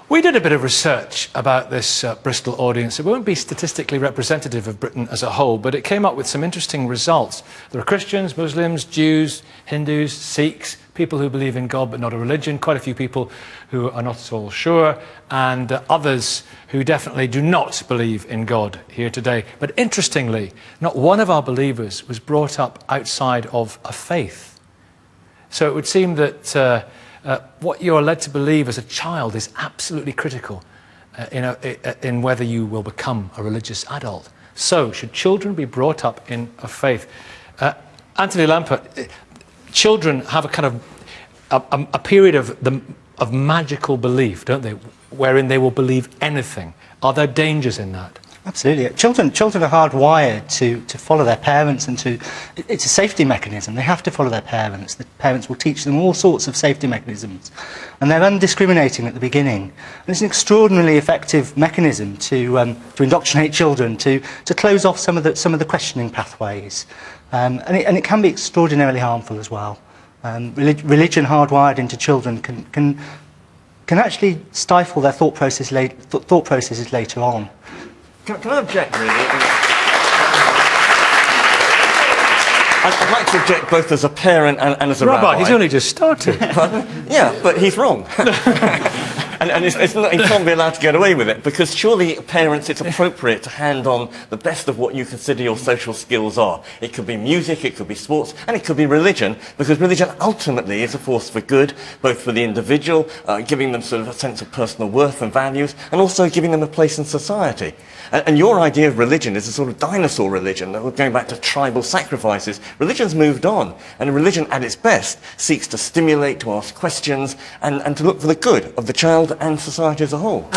We did a bit of research about this Bristol audience. It won't be statistically representative of Britain as a whole, but it came up with some interesting results. There are Christians, Muslims, Jews, Hindus, Sikhs, people who believe in God but not a religion, quite a few people who are not at all sure, and others who definitely do not believe in God here today. But interestingly, not one of our believers was brought up outside of a faith. So it would seem that what you're led to believe as a child is absolutely critical in whether you will become a religious adult. So, should children be brought up in a faith? Antony Lempert, children have a kind of a period of magical belief, don't they, wherein they will believe anything. Are there dangers in that? Absolutely. Children are hardwired to follow their parents, and it's a safety mechanism. They have to follow their parents. The parents will teach them all sorts of safety mechanisms, and they're undiscriminating at the beginning. And it's an extraordinarily effective mechanism to indoctrinate children, to close off some of the questioning pathways, and it can be extraordinarily harmful as well. Religion hardwired into children can actually stifle their thought processes later on. Can I object, really? I'd like to object both as a parent and as a rabbi. He's only just started. Yeah, but he's wrong. And it's not, he can't be allowed to get away with it, because surely, parents, it's appropriate to hand on the best of what you consider your social skills are. It could be music, it could be sports, and it could be religion, because religion ultimately is a force for good, both for the individual, giving them sort of a sense of personal worth and values, and also giving them a place in society. And your idea of religion is a sort of dinosaur religion, going back to tribal sacrifices. Religion's moved on, and religion at its best seeks to stimulate, to ask questions, and to look for the good of the child and society as a whole.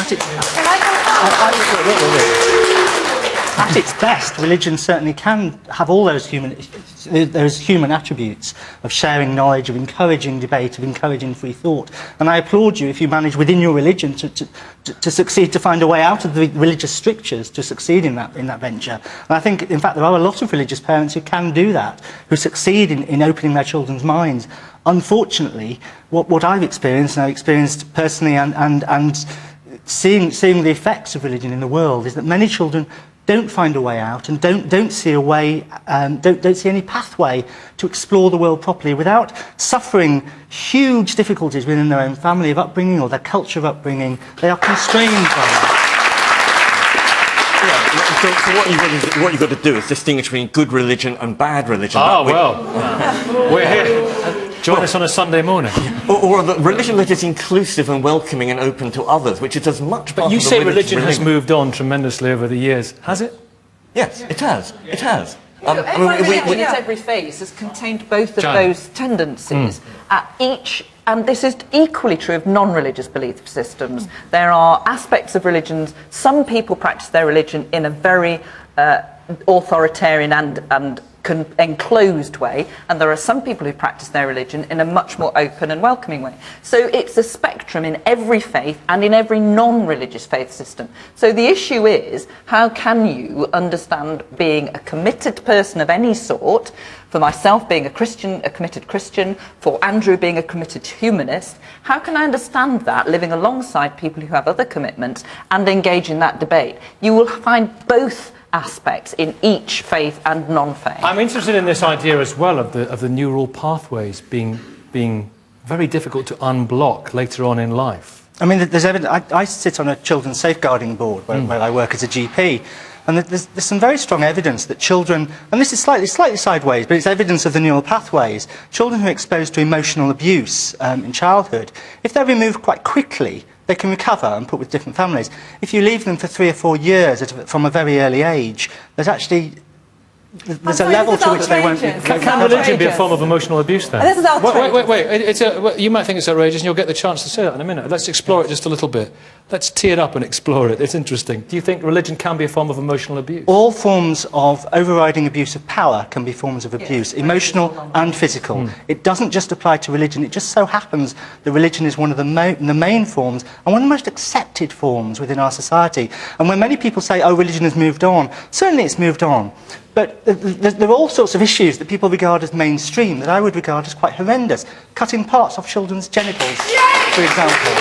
At its best, religion certainly can have all those human attributes of sharing knowledge, of encouraging debate, of encouraging free thought. And I applaud you if you manage within your religion to succeed, to find a way out of the religious strictures, to succeed in that venture. And I think, in fact, there are a lot of religious parents who can do that, who succeed in opening their children's minds. Unfortunately, what I've experienced, and I've experienced personally, and seeing the effects of religion in the world, is that many children don't find a way out and don't see a way, don't see any pathway to explore the world properly without suffering huge difficulties within their own family of upbringing or their culture of upbringing. They are constrained by that. So what you've got to do is distinguish between good religion and bad religion. We're here. Join us on a Sunday morning. Or the religion that is inclusive and welcoming and open to others, which is as much part of the... But you say religion has moved on tremendously over the years. Has it? Yes, it has. It has. Every religion at every phase has contained both of those tendencies at each, and this is equally true of non-religious belief systems. There are aspects of religions, some people practice their religion in a very authoritarian and enclosed way, and there are some people who practice their religion in a much more open and welcoming way. So it's a spectrum in every faith and in every non-religious faith system. So the issue is, how can you understand being a committed person of any sort, for myself being a Christian, a committed Christian, for Andrew being a committed humanist, how can I understand that living alongside people who have other commitments and engage in that debate? You will find both aspects in each faith and non-faith. I'm interested in this idea as well of the neural pathways being very difficult to unblock later on in life. I mean, there's evidence. I sit on a children's safeguarding board where I work as a GP, and there's some very strong evidence that children, and this is slightly sideways, but it's evidence of the neural pathways. Children who are exposed to emotional abuse in childhood, if they're removed quite quickly, they can recover and put with different families. If you leave them for 3 or 4 years from a very early age, there's a level to which they won't... Can religion be a form of emotional abuse then? This is outrageous. Wait. You might think it's outrageous and you'll get the chance to say that in a minute. Let's explore it just a little bit. Let's tee it up and explore it. It's interesting. Do you think religion can be a form of emotional abuse? All forms of overriding abuse of power can be forms of abuse, emotional and physical. It doesn't just apply to religion. It just so happens that religion is one of the main forms and one of the most accepted forms within our society. And when many people say, oh, religion has moved on, certainly it's moved on. But there are all sorts of issues that people regard as mainstream that I would regard as quite horrendous. Cutting parts off children's genitals, for example.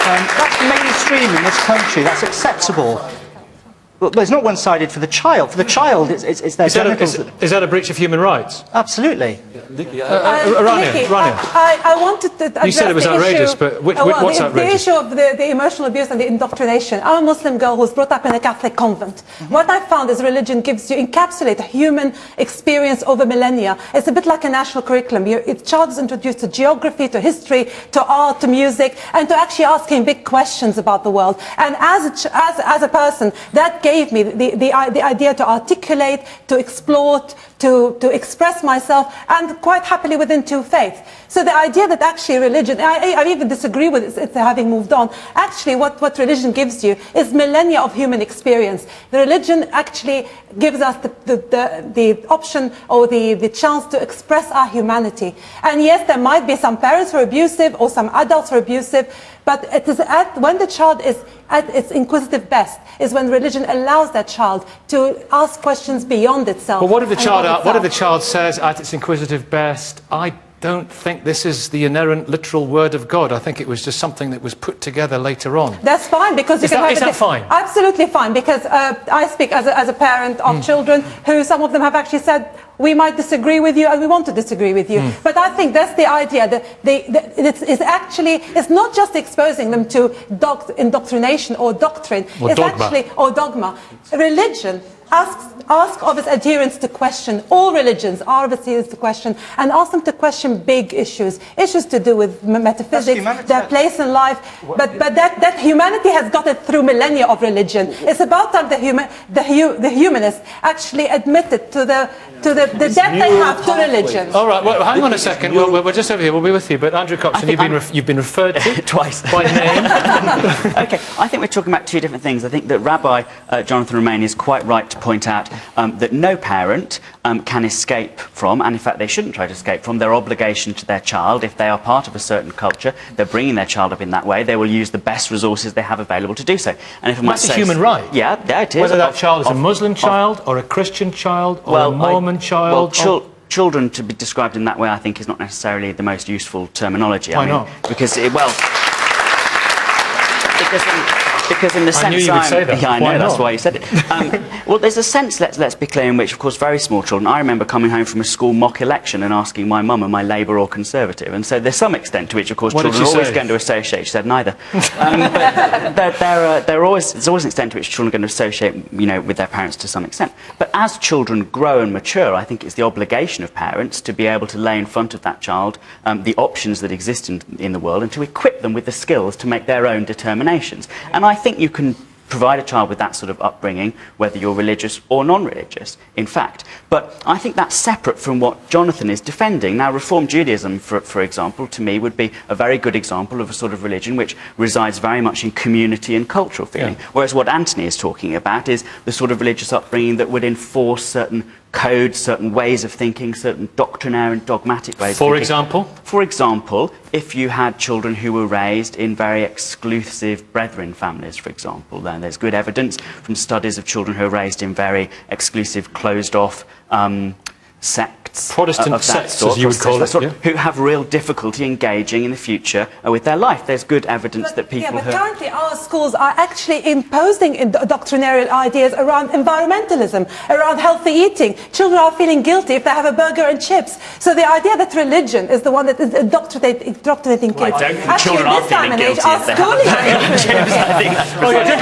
That's mainstream in this country. That's acceptable. Well, it's not one-sided for the child. For the child, it's their genitals. Is that a breach of human rights? Absolutely. Rania. I wanted to address you said it was outrageous, but what's outrageous? The issue of the emotional abuse and the indoctrination. I'm a Muslim girl who was brought up in a Catholic convent. What I found is religion encapsulates a human experience over millennia. It's a bit like a national curriculum. The child is introduced to geography, to history, to art, to music, and to actually asking big questions about the world. And as a person, that gave me the idea to articulate, to explore, to express myself, and quite happily within two faiths. So the idea that actually religion, I even disagree with it, having moved on. Actually, what religion gives you is millennia of human experience. The religion actually gives us the option or the chance to express our humanity. And yes, there might be some parents who are abusive or some adults who are abusive, but it is when the child is at its inquisitive best, is when religion allows that child to ask questions beyond itself. But what if the child says at its inquisitive best, I don't think this is the inerrant literal word of God. I think it was just something that was put together later on. That's fine, because is that fine? Absolutely fine, because I speak as a parent of children who some of them have actually said, we might disagree with you and we want to disagree with you. But I think that's the idea, that it's not just exposing them to indoctrination or doctrine, or dogma. Religion ask of its adherents to question, all religions are of its adherents to question, and ask them to question big issues to do with metaphysics, their place in life. But that humanity has got it through millennia of religion. It's about time the humanists actually admitted to the debt they have to religion. All right, well, hang on a second. We're just over here. We'll be with you. But Andrew Copson, you've been referred to twice by name. Okay, I think we're talking about two different things. I think that Rabbi Jonathan Romain is quite right to point out that no parent can escape from, and in fact they shouldn't try to escape from, their obligation to their child. If they are part of a certain culture, they're bringing their child up in that way, they will use the best resources they have available to do so. And if that's a human right. Yeah, it is. Whether that child is a Muslim child or a Christian child or a Mormon child. Children to be described in that way, I think, is not necessarily the most useful terminology. Why not? Because because in the sense I knew you would say that. Yeah, I know, that's why you said it. Well, there's a sense, let's be clear, in which, of course, very small children, I remember coming home from a school mock election and asking my mum, am I Labour or Conservative? And so there's some extent to which, of course, children are always going to associate. She said neither. But there's always an extent to which children are going to associate, with their parents to some extent. But as children grow and mature, I think it's the obligation of parents to be able to lay in front of that child the options that exist in the world and to equip them with the skills to make their own determinations. And I think you can provide a child with that sort of upbringing, whether you're religious or non-religious, in fact. But I think that's separate from what Jonathan is defending. Now, Reform Judaism, for example, to me would be a very good example of a sort of religion which resides very much in community and cultural feeling. Yeah. Whereas what Antony is talking about is the sort of religious upbringing that would enforce certain codes, certain ways of thinking, certain doctrinaire and dogmatic ways of thinking. For example, if you had children who were raised in very exclusive brethren families, for example, then there's good evidence from studies of children who are raised in very exclusive, closed-off sects. Protestant sects, as you would call it, who have real difficulty engaging in the future with their life. There's good evidence that people but currently our schools are actually imposing doctrinarian ideas around environmentalism, around healthy eating. Children are feeling guilty if they have a burger and chips. So the idea that religion is the one that is indoctrinating kids. I don't think children are feeling guilty if they have a burger and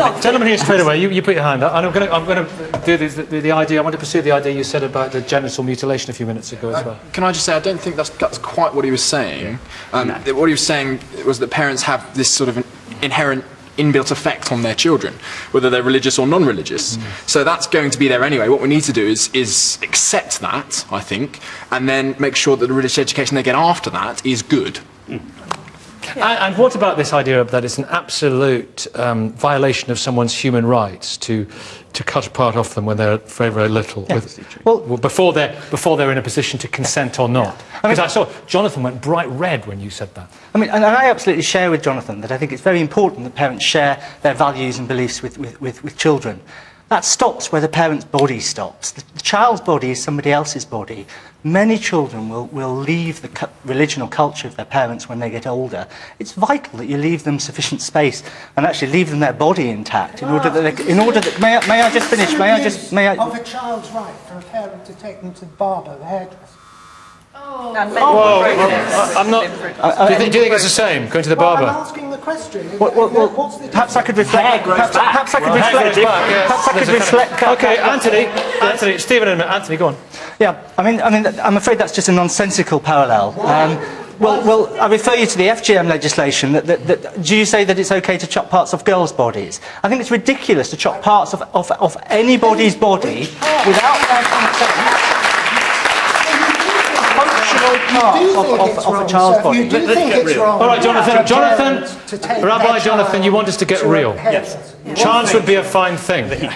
chips. Gentleman here straight away. You put your hand up. And I'm going to do the idea. I want to pursue the idea you said about the genital mutilation a few minutes ago as well. Can I just say, I don't think that's quite what he was saying. What he was saying was that parents have this sort of inherent inbuilt effect on their children, whether they're religious or non-religious. So that's going to be there anyway. What we need to do is accept that, I think, and then make sure that the religious education they get after that is good. And what about this idea of that it's an absolute violation of someone's human rights to cut a part off them when they're very, very little, before they're in a position to consent or not? Because I saw Jonathan went bright red when you said that. I mean, and I absolutely share with Jonathan that I think it's very important that parents share their values and beliefs with children. That stops where the parent's body stops. The child's body is somebody else's body. Many children will leave the religion or culture of their parents when they get older. It's vital that you leave them sufficient space and actually leave them their body intact in order that may I just finish? Of a child's right for a parent to take them to the barber, the hairdresser. I'm not. Do you think it's the same? Going to the barber? I'm asking the question. Perhaps I could reflect. Perhaps I could reflect. Okay, Antony, Stephen, and Antony, go on. Yeah, I mean, I'm afraid that's just a nonsensical parallel. Well, I refer you to the FGM legislation. Do you say that it's okay to chop parts off girls' bodies? I think it's ridiculous to chop parts of anybody's body without their consent. Of a child's body. You do think it's wrong. All right, Jonathan, Rabbi Jonathan, you want us to get real. Yes. Chance would be a fine thing.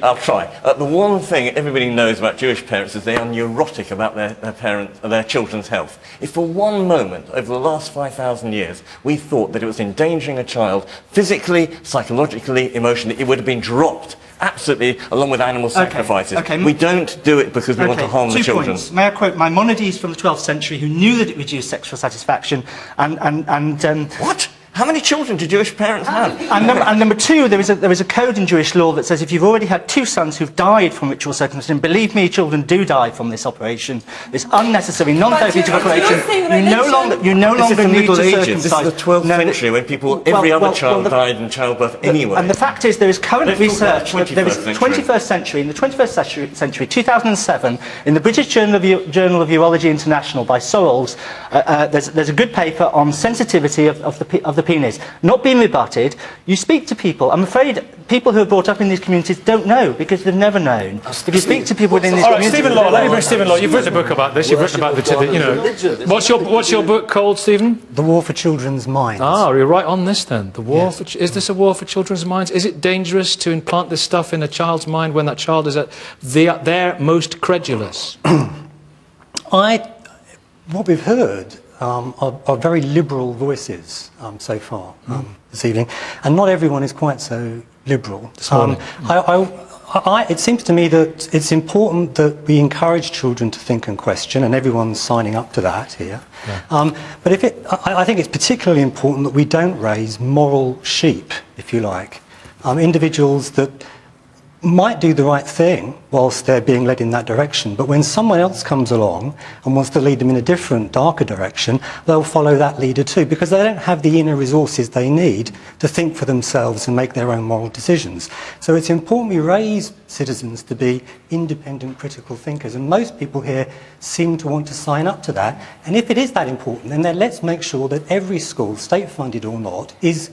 I'll try. The one thing everybody knows about Jewish parents is they are neurotic about their children's health. If for one moment over the last 5,000 years we thought that it was endangering a child physically, psychologically, emotionally, it would have been dropped. Absolutely, along with animal sacrifices. Okay. We don't do it because we want to harm the children. Points. May I quote Maimonides from the 12th century, who knew that it reduced sexual satisfaction, What? How many children do Jewish parents have? And number two, there is a code in Jewish law that says if you've already had 2 sons who've died from ritual circumcision, and believe me, children do die from this operation, this unnecessary, non-therapeutic operation, you no longer need to circumcise. This is the 12th century when every other child died in childbirth anyway. And the fact is, there is current research. There is 21st century. In the 21st century, 2007, in the British Journal of Urology International by Sorrells, there's a good paper on sensitivity of the penis, not being rebutted. You speak to people. I'm afraid people who are brought up in these communities don't know because they've never known. If you speak to people within these communities... Stephen Law, let me bring Stephen Law. You've written a book about this. You've written about What's your book called, Stephen? The War for Children's Minds. Ah, you're right on this then. The war for is this a war for children's minds? Is it dangerous to implant this stuff in a child's mind when that child is at their most credulous? What we've heard are very liberal voices so far this evening, and not everyone is quite so liberal. This morning. It seems to me that it's important that we encourage children to think and question, and everyone's signing up to that here. Yeah. But I think it's particularly important that we don't raise moral sheep, if you like, individuals that might do the right thing whilst they're being led in that direction, but when someone else comes along and wants to lead them in a different, darker direction, they'll follow that leader too, because they don't have the inner resources they need to think for themselves and make their own moral decisions. So it's important we raise citizens to be independent, critical thinkers, and most people here seem to want to sign up to that. And if it is that important, then let's make sure that every school, state-funded or not, is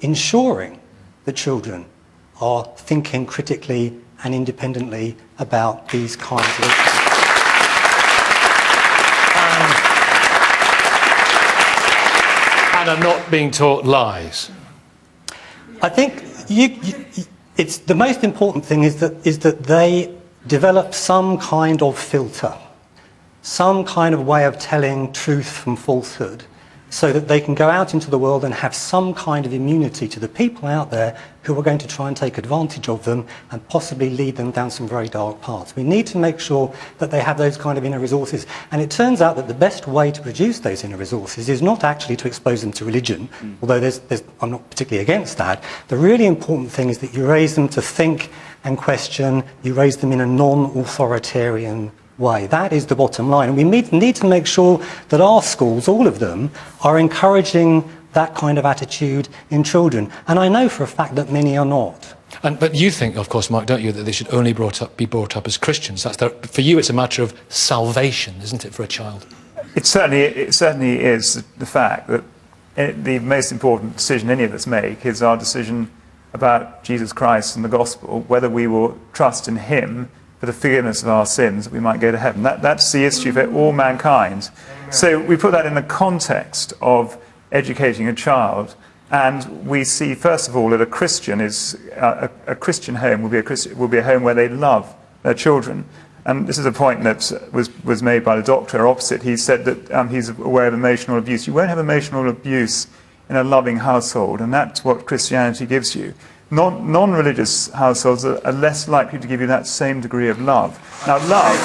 ensuring that children are thinking critically and independently about these kinds of issues. And are not being taught lies. I think it's the most important thing is that they develop some kind of filter, some kind of way of telling truth from falsehood, so that they can go out into the world and have some kind of immunity to the people out there who are going to try and take advantage of them and possibly lead them down some very dark paths. We need to make sure that they have those kind of inner resources. And it turns out that the best way to produce those inner resources is not actually to expose them to religion, although I'm not particularly against that. The really important thing is that you raise them to think and question, you raise them in a non-authoritarian way. That is the bottom line. And we need to make sure that our schools, all of them, are encouraging that kind of attitude in children. And I know for a fact that many are not. But you think, of course, Mark, don't you, that they should only be brought up as Christians? For you, it's a matter of salvation, isn't it, for a child? It certainly is the fact that the most important decision any of us make is our decision about Jesus Christ and the gospel, whether we will trust in him for the forgiveness of our sins, that we might go to heaven. That's the issue for all mankind. So we put that in the context of educating a child, and we see, first of all, that a Christian is a Christian home will be a home where they love their children. And this is a point that was made by the doctor opposite. He said that he's aware of emotional abuse. You won't have emotional abuse in a loving household, and that's what Christianity gives you. Non-religious households are less likely to give you that same degree of love. Now, love...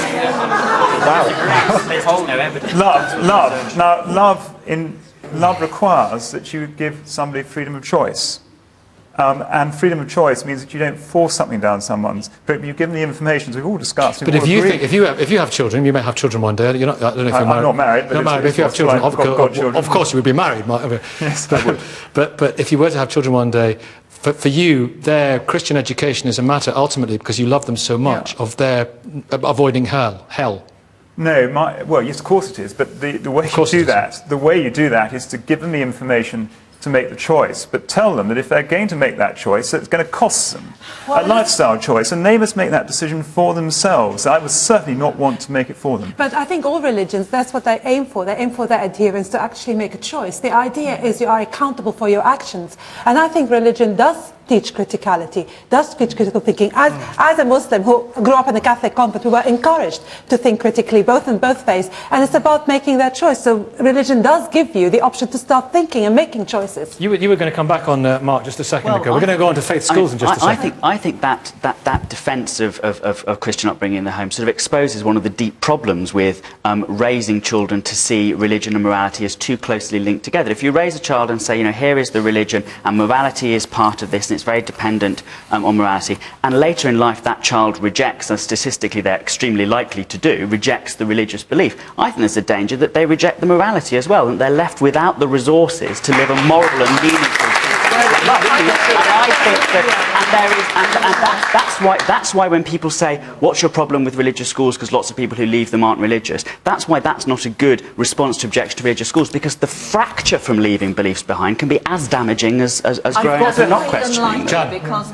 There's just no evidence. Love. Now, love requires that you give somebody freedom of choice. And freedom of choice means that you don't force something down someone's, but you give them the information, as we've all discussed. But if you have children, you may have children one day. You're not, I don't know if you're married. I'm not married. But you're not married, but if you have children, of course you would be married. Yes, I would. But if you were to have children one day, for you, their Christian education is a matter ultimately, because you love them so much, of their avoiding hell. No, well, yes, of course it is. But the way you do that is to give them the information to make the choice, but tell them that if they're going to make that choice, it's going to cost them a lifestyle choice, and they must make that decision for themselves. I would certainly not want to make it for them. But I think all religions, that's what they aim for. They aim for their adherents to actually make a choice. The idea is you are accountable for your actions. And I think religion does teach criticality, does teach critical thinking. As a Muslim who grew up in a Catholic convent, we were encouraged to think critically, both in both faiths, and it's about making that choice. So religion does give you the option to start thinking and making choices. You were going to come back on Mark just a second ago. We're going to go on to faith schools in just a second. I think that defence of Christian upbringing in the home sort of exposes one of the deep problems with raising children to see religion and morality as too closely linked together. If you raise a child and say, here is the religion and morality is part of this, and it's very dependent on morality, and later in life that child rejects, and statistically they're extremely likely to do, rejects the religious belief, I think there's a danger that they reject the morality as well, and they're left without the resources to live a moral and meaningful that's why when people say, what's your problem with religious schools, because lots of people who leave them aren't religious, that's why that's not a good response to objection to religious schools, because the fracture from leaving beliefs behind can be as damaging as growing up and not questioning them. Because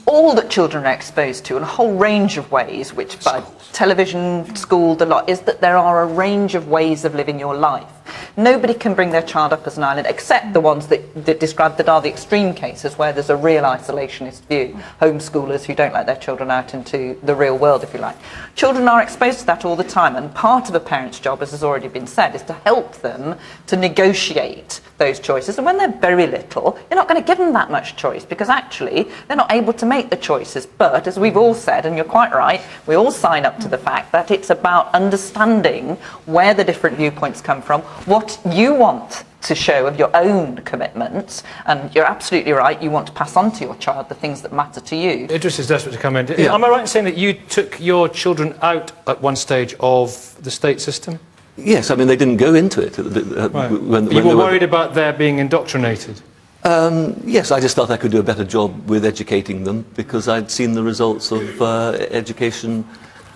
all that children are exposed to in a whole range of ways, which by television, school, the lot, is that there are a range of ways of living your life. Nobody can bring their child up as an island, except the ones that describe that are the extreme cases where there's a real isolationist view. Homeschoolers who don't let their children out into the real world, if you like. Children are exposed to that all the time, and part of a parent's job, as has already been said, is to help them to negotiate those choices. And when they're very little, you're not going to give them that much choice, because actually they're not able to make the choices. But as we've all said, and you're quite right, we all sign up to the fact that it's about understanding where the different viewpoints come from, what you want to show of your own commitments, and you're absolutely right, you want to pass on to your child the things that matter to you. Idris is desperate to come in. Yeah. Am I right in saying that you took your children out at one stage of the state system? Yes, I mean, they didn't go into it. Right. When you were worried about their being indoctrinated? Yes, I just thought I could do a better job with educating them, because I'd seen the results of education,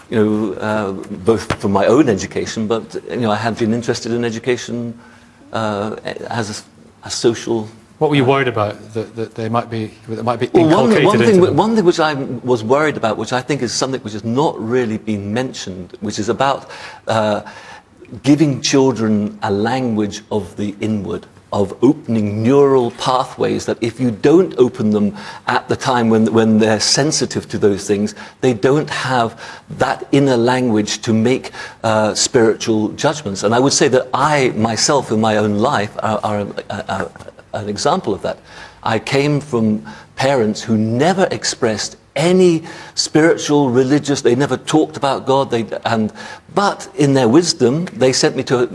both from my own education, but I had been interested in education as a social. What were you worried about that they might be inculcated into them? One thing which I was worried about, which I think is something which has not really been mentioned, which is about giving children a language of the inward, of opening neural pathways that if you don't open them at the time when they're sensitive to those things, they don't have that inner language to make spiritual judgments. And I would say that I, myself, in my own life, are an example of that. I came from parents who never expressed any spiritual, religious, they never talked about God, but in their wisdom, they sent me to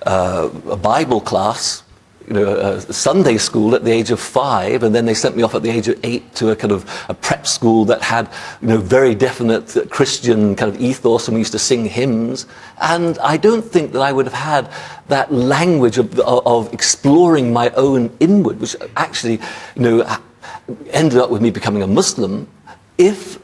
a Bible class, a Sunday school at the age of 5, and then they sent me off at the age of 8 to a kind of a prep school that had, very definite Christian kind of ethos, and we used to sing hymns. And I don't think that I would have had that language of exploring my own inward, which actually, ended up with me becoming a Muslim, if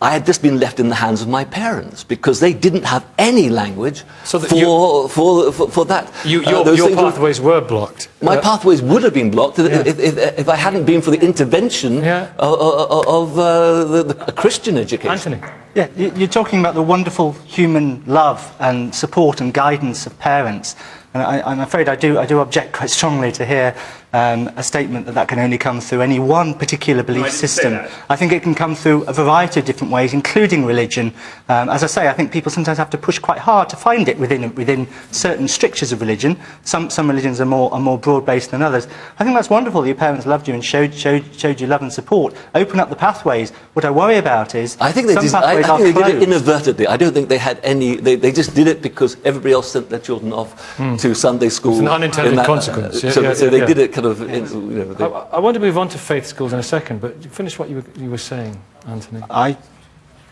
I had just been left in the hands of my parents, because they didn't have any language for that. Your pathways were blocked. My pathways would have been blocked if I hadn't been for the intervention of the Christian education. Antony. Yeah, you're talking about the wonderful human love and support and guidance of parents. And I'm afraid I do object quite strongly to hear a statement that can only come through any one particular belief system. I think it can come through a variety of different ways, including religion. As I say, I think people sometimes have to push quite hard to find it within certain strictures of religion. Some religions are more broad-based than others. I think that's wonderful that your parents loved you and showed you love and support. Open up the pathways. What I worry about is I think they did it inadvertently. I don't think they had any. They just did it because everybody else sent their children off to Sunday school. It's an unintended consequence. So they did it kind of. I want to move on to faith schools in a second, but finish what you were saying, Anthony. I'm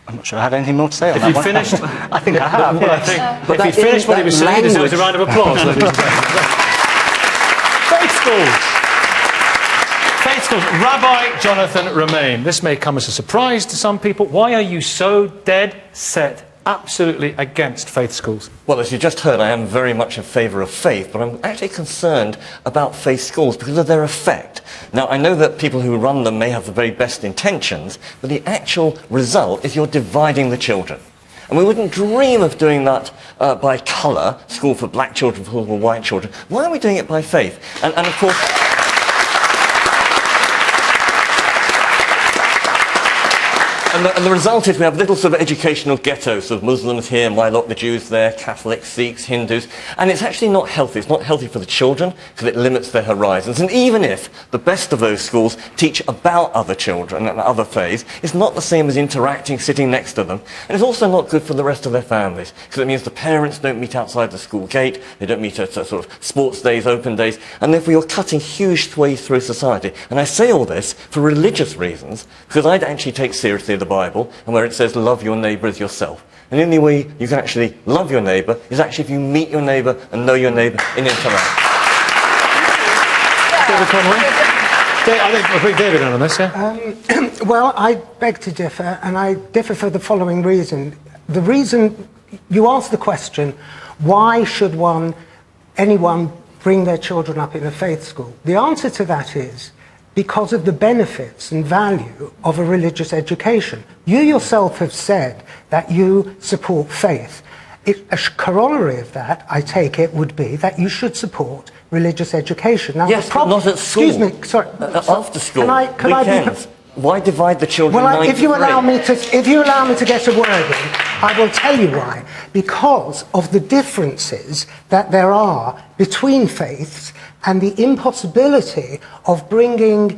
not sure I have anything more to say on that. If you finished, I think I have. Well, Yes. if you finished what he was saying, deserves a round of applause. Ladies and gentlemen. Faith schools. Faith schools. Rabbi Jonathan Romain. This may come as a surprise to some people. Why are you so dead set, absolutely against faith schools? Well, as you just heard, I am very much in favour of faith, but I'm actually concerned about faith schools because of their effect. Now, I know that people who run them may have the very best intentions, but the actual result is you're dividing the children. And we wouldn't dream of doing that by colour, school for black children, school for white children. Why are we doing it by faith? And of course... And the result is we have little sort of educational ghettos of Muslims here, my lot, the Jews there, Catholics, Sikhs, Hindus, and it's actually not healthy. It's not healthy for the children because it limits their horizons. And even if the best of those schools teach about other children and other faiths, it's not the same as interacting, sitting next to them. And it's also not good for the rest of their families because it means the parents don't meet outside the school gate, they don't meet at sort of sports days, open days, and therefore you're cutting huge swathes through society. And I say all this for religious reasons because I actually take seriously the Bible and where it says love your neighbour as yourself. And the only way you can actually love your neighbour is actually if you meet your neighbour and know your neighbour in interaction. David Conway? I think David on this, yeah? Well, I beg to differ, and I differ for the following reason. The reason you asked the question, why should anyone bring their children up in a faith school? The answer to that is because of the benefits and value of a religious education. You yourself have said that you support faith. A corollary of that, I take it, would be that you should support religious education. Now, yes, but not at school. Excuse me, sorry. After school, weekends. Why divide the children? Well, if you allow me to get a word in, I will tell you why. Because of the differences that there are between faiths and the impossibility of bringing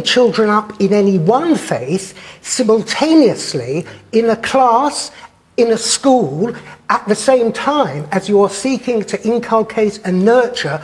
children up in any one faith simultaneously in a class, in a school, at the same time as you are seeking to inculcate and nurture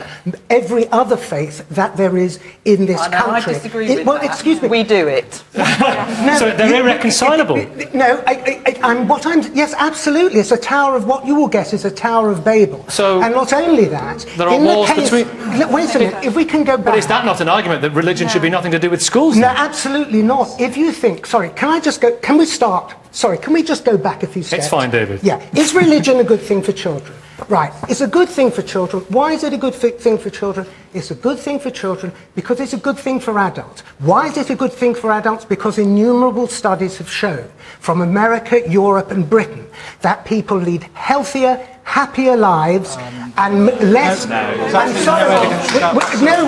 every other faith that there is in this country. I disagree with that. Excuse me. We do it. No, so they're irreconcilable. Yes, absolutely. It's a tower of what you will get is a Tower of Babel. So and not only that, there are walls between. Wait a minute. If we can go back. But is that not an argument that religion should be nothing to do with schools? No, absolutely not. If you think, sorry, can I just go? Can we start? Sorry, can we just go back a few steps? It's fine, David. Yeah. Is religion a good thing for children? Right. It's a good thing for children. Why is it a good thing for children? It's a good thing for children because it's a good thing for adults. Why is it a good thing for adults? Because innumerable studies have shown from America, Europe and Britain that people lead healthier, happier lives and less...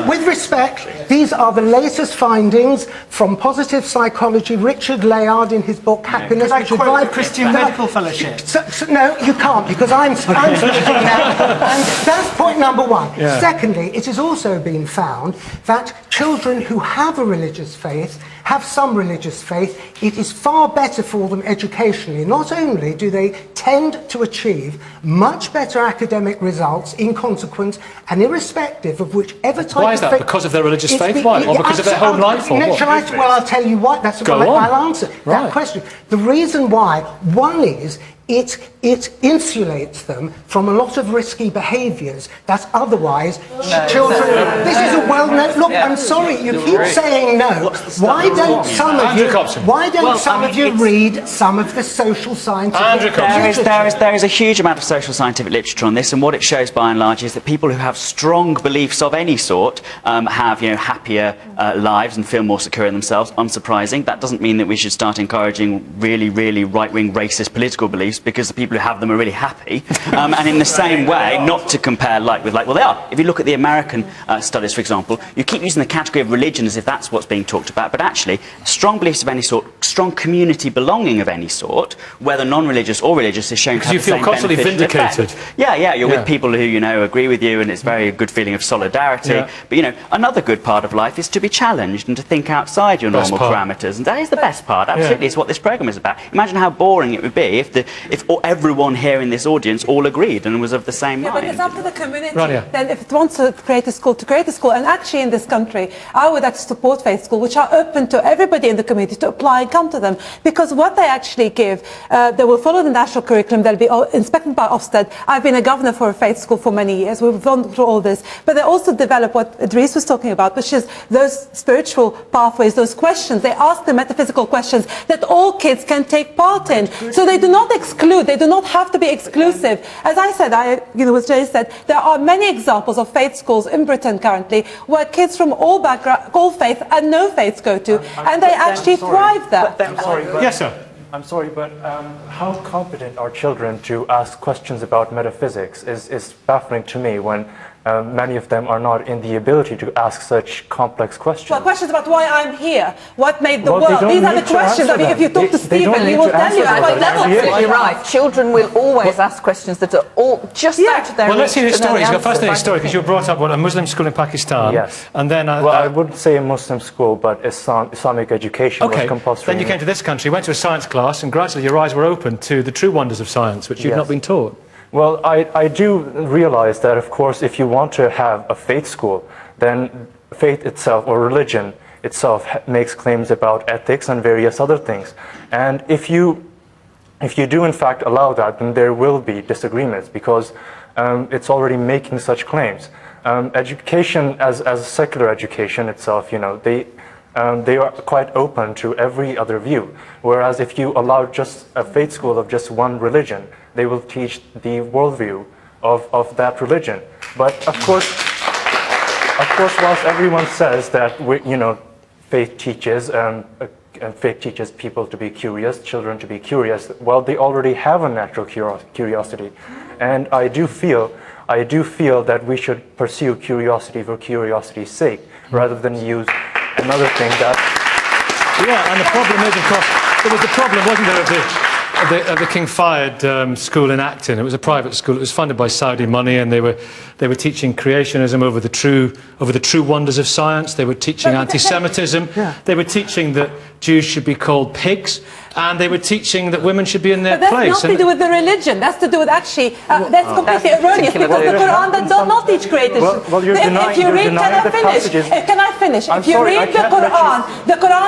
with respect, these are the latest findings from positive psychology. Richard Layard in his book Happiness... Could I quote the Christian Medical Fellowship? No, you can't, because I'm speaking now. And that's point number one. Yeah. Secondly, it has also been found that children who have a religious faith, have some religious faith, it is far better for them educationally. Not only do they tend to achieve much better academic results in consequence, and irrespective of whichever type of faith... Why is that? Because of their religious faith? Why? Or because of their home life? Or what? Well, I'll tell you why. That's what I'll answer that question. The reason why, one is, it insulates them from a lot of risky behaviours that otherwise children... This is a well-known... Look, I'm sorry, you keep saying no. Why don't some of you read some of the social scientific literature? There is a huge amount of social scientific literature on this, and what it shows by and large is that people who have strong beliefs of any sort have happier lives and feel more secure in themselves. Unsurprising. That doesn't mean that we should start encouraging really, really right-wing racist political beliefs, because the people who have them are really happy. And in the same way, not to compare like with like, well, they are. If you look at the American studies, for example, you keep using the category of religion as if that's what's being talked about, but actually, strong beliefs of any sort, strong community belonging of any sort, whether non-religious or religious, is shown to have the same beneficial effect. Because you feel constantly vindicated. Yeah, you're with people who, you know, agree with you, and it's very a good feeling of solidarity. Yeah. But, you know, another good part of life is to be challenged and to think outside your normal parameters, and that is the best part. Absolutely, it's what this programme is about. Imagine how boring it would be if everyone here in this audience all agreed and was of the same mind. But it's up to the community. Rania. Then if it wants to create a school, to create a school. And actually in this country, I would actually support faith schools, which are open to everybody in the community to apply and come to them. Because what they actually give, they will follow the national curriculum, they'll be inspected by Ofsted. I've been a governor for a faith school for many years. We've gone through all this. But they also develop what Idris was talking about, which is those spiritual pathways, those questions. They ask the metaphysical questions that all kids can take part in. So they do not exclude, they do not have to be exclusive. As I said, as Jay said, there are many examples of faith schools in Britain currently where kids from all backgrounds, all faith and no faiths go to, and they actually thrive there. Yes, sir. I'm sorry, but how competent are children to ask questions about metaphysics is baffling to me when many of them are not in the ability to ask such complex questions. Well, questions about why I'm here, what made the world. These are the questions. I mean, if you talk to Stephen, he will tell you at what level. You're right. Children will always ask questions that are all just out of their Well, let's hear his story. He's got a fascinating answer. story because you were brought up at a Muslim school in Pakistan. Yes. And then... well, I wouldn't say a Muslim school, but Islamic education was compulsory. Then you came to this country, went to a science class, and gradually your eyes were opened to the true wonders of science, which you'd not been taught. Well, I do realize that, of course, if you want to have a faith school, then faith itself or religion itself makes claims about ethics and various other things. And if you do in fact allow that, then there will be disagreements because it's already making such claims. Education as secular education itself, you know, they are quite open to every other view. Whereas if you allow just a faith school of just one religion, they will teach the worldview of that religion. But of course, whilst everyone says that faith teaches people to be curious, children to be curious, well, they already have a natural curiosity, and I do feel that we should pursue curiosity for curiosity's sake rather than use another thing that... Yeah, and the problem is, of course, there was the problem, wasn't there, of the King Fahd school in Acton. It was a private school. It was funded by Saudi money, and they were teaching creationism over the true wonders of science. They were teaching anti-Semitism. They were teaching that Jews should be called pigs, and they were teaching that women should be in their place. But that's not to do with the religion. That's to do with actually that's completely erroneous because the Quran does not teach creationism. Well, you're denying, if you read, can I finish? If you read the Quran